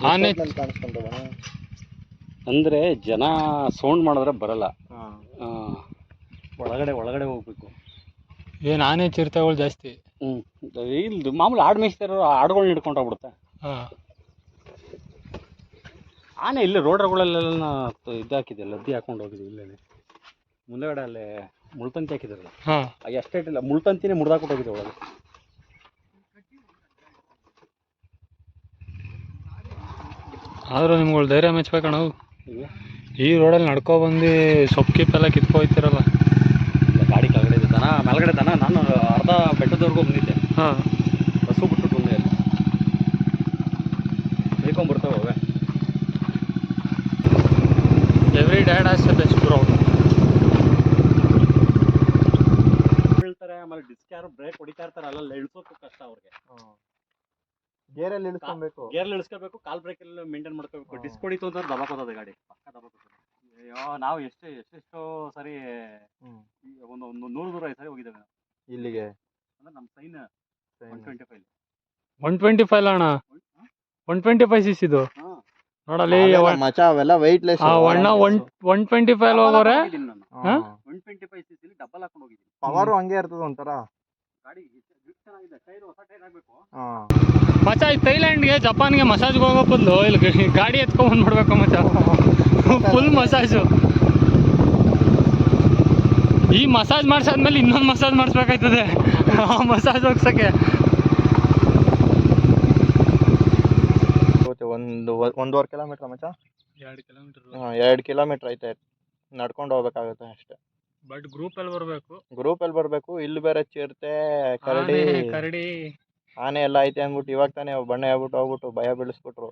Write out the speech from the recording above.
ಆನೆ ಕಾಣಿಸ್ಕೊಂಡವಣ ಅಂದರೆ ಜನ ಸೌಂಡ್ ಮಾಡಿದ್ರೆ ಬರಲ್ಲ, ಹಾಂ ಒಳಗಡೆ ಹೋಗ್ಬೇಕು. ಏನು ಆನೆ ಚಿರತೆಗಳು ಜಾಸ್ತಿ. ಇಲ್ದು ಮಾಮೂಲಿ ಆಡು ಮೇಯಿಸ್ತಾರೋ ಆಡುಗಳನ್ನ ಹಿಡ್ಕೊಂಡು ಹೋಗ್ಬಿಡುತ್ತೆ. ಹಾಂ ಆನೆ ಇಲ್ಲಿ ರೋಡ್ಗಳಲ್ಲೆಲ್ಲ ಇದಾಕಿದೆ, ಲದ್ದಿ ಹಾಕೊಂಡು ಹೋಗಿದೆ. ಇಲ್ಲೇ ಮುಂದೆಗಡೆ ಅಲ್ಲೇ ಮುಳ್ತಂತಿ ಹಾಕಿದಾರಲ್ಲ, ಹಾಂ ಅಷ್ಟೇ ಇಟ್ಟಿಲ್ಲ, ಮುಳ್ತಂತಿನೇ ಮುರಿದಾಕ್ಬಿಟ್ಟು ಹೋಗಿದೆ ಒಳಗೆ. ಆದರೂ ನಿಮ್ಗಳು ಧೈರ್ಯ ಮೆಚ್ಬೇಕಣ್ಣ. ಈಗ ಈ ರೋಡಲ್ಲಿ ನಡ್ಕೊ ಬಂದು ಸೊಪ್ಪು ಕಿಪ್ಪೆಲ್ಲ ಕಿತ್ಕೊ ಹೋಗ್ತಿರಲ್ಲ. ಇಲ್ಲ, ಗಾಡಿ ಕೆಳಗಡೆ ಇದೆ, ದನ ಮೇಲ್ಗಡೆ ದನ. ನಾನು ಅರ್ಧ ಬೆಟ್ಟದವರೆಗೂ ಬಂದಿದ್ದೆ, ಹಾಂ ಹಸು ಬಿಟ್ಬಿಟ್ಟು ಬಂದೆ. ಅಲ್ಲಿ ಬೇಯ್ಕೊಂಡ್ಬರ್ತಾವೆ ಅವೇ. Every dad as the best bro. ಹೇಳ್ತಾರೆ, ಆಮೇಲೆ ಡಿಸ್ಕ್ ಯಾರು ಬ್ರೇಕ್ ಹೊಡಿತಾ ಇರ್ತಾರೆ, ಅಲ್ಲೆಲ್ಲ ಇಳಿಸೋಕ್ಕೂ ಕಷ್ಟ ಅವ್ರಿಗೆ. ಗೇರಲ್ಲಿ ಇಳಿಸ್ಕೊಬೇಕು, ಗೇರ್ಲ್ಲಿ ಇಳಿಸ್ಕೋಬೇಕು, ಕಾಲ್ ಬ್ರೇಕ್ ಎಲ್ಲ ಮೇಂಟೈನ್ ಮಾಡ್ಕೋಬೇಕು. ಡಿಸ್ಕ್ ಹೊಡಿತು ಅಂತ ದಬಾಕೋತದೆ ಗಾಡಿ, ಪಕ್ಕ ದಬಾಕೋತದೆ. ಅಯ್ಯೋ, ನಾವು ಎಷ್ಟೆಷ್ಟೋ ಸರಿ ಒಂದು 100-150 ಸರಿ ಹೋಗಿದ್ದೇವೆ ನಾವು ಇಲ್ಲಿಗೆ. ಅಂದ್ರೆ ನಮ್ಮ ಸೈನ್ 125 125 ಅಣ್ಣ, 125 cc ಇದು ನೋಡಲ್ಲಿ. ಮಚ ಅವೆಲ್ಲ ವೆಯ್ಟ್ಲೆಸ್. ಅಣ್ಣ 125 ಹೋಗೋರೆ. ನಾನು 125 cc ಡಬಲ್ ಹಾಕೊಂಡು ಹೋಗಿದ್ದೀನಿ. ಪವರ್ ಹಂಗೆ ಇರ್ತದ ಒಂಥರ. ಗಾಡಿ ಚೆನ್ನಾಗಿದೆ, ಟೈರ್ ಹೊಸ ಟೈರ್ ಹಾಕ್ಬೇಕು. ಮಚ ಈ ಥೈಲ್ಯಾಂಡ್ಗೆ ಜಪಾನ್ಗೆ ಮಸಾಜ್ಗೆ ಹೋಗೋ ಬದಲು ಇಲ್ಲಿ ಗಾಡಿ ಎತ್ಕೊಂಡ್ ಬಂದ್ಬಿಡ್ಬೇಕು ಮಚ. Full massage. ಈ ಮಸಾಜ್ ಮಾಡ್ಸಾದ್ಮೇಲೆ ಇನ್ನೊಂದು ಮಸಾಜ್ ಮಾಡಿಸ್ಬೇಕಾಯ್ತದೆ ಆ ಮಸಾಜ್ ಹೋಗ್ಸಕ್ಕೆ. ಒಂದೂವರೆ ಕಿಲೋಮೀಟರ್ ಮಚ. 2 ಕಿಲೋಮೀಟರ್. 2 ಕಿಲೋಮೀಟರ್ ಐತೆ, ನಡ್ಕೊಂಡು ಹೋಗ್ಬೇಕಾಗುತ್ತೆ ಅಷ್ಟೇ. ಬಟ್ ಗ್ರೂಪಲ್ಲಿ ಬರಬೇಕು. ಇಲ್ಲಿ ಬೇರೆ ಚಿರತೆ, ಕರಡಿ ಕರಡಿ ಆನೆ ಎಲ್ಲ ಐತೆ ಅಂದ್ಬಿಟ್ಟು ಇವಾಗ ತಾನೇ ಬಣ್ಣ ಹೇಳ್ಬಿಟ್ಟು ಹೋಗ್ಬಿಟ್ಟು ಭಯ ಬೀಳಿಸ್ಬಿಟ್ರು.